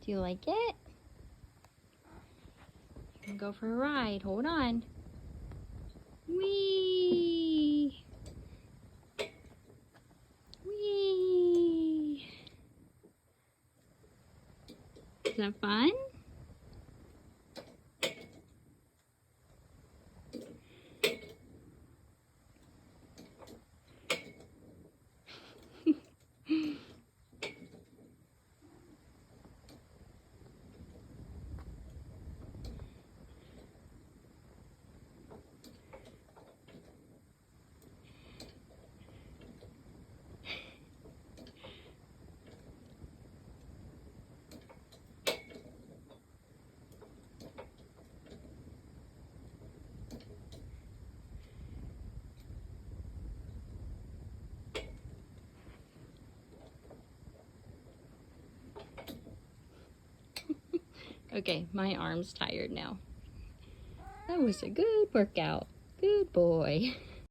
Do you like it? You can go for a ride. Hold on. Whee! Whee! Is that fun? Okay, my arm's tired now. That was a good workout. Good boy.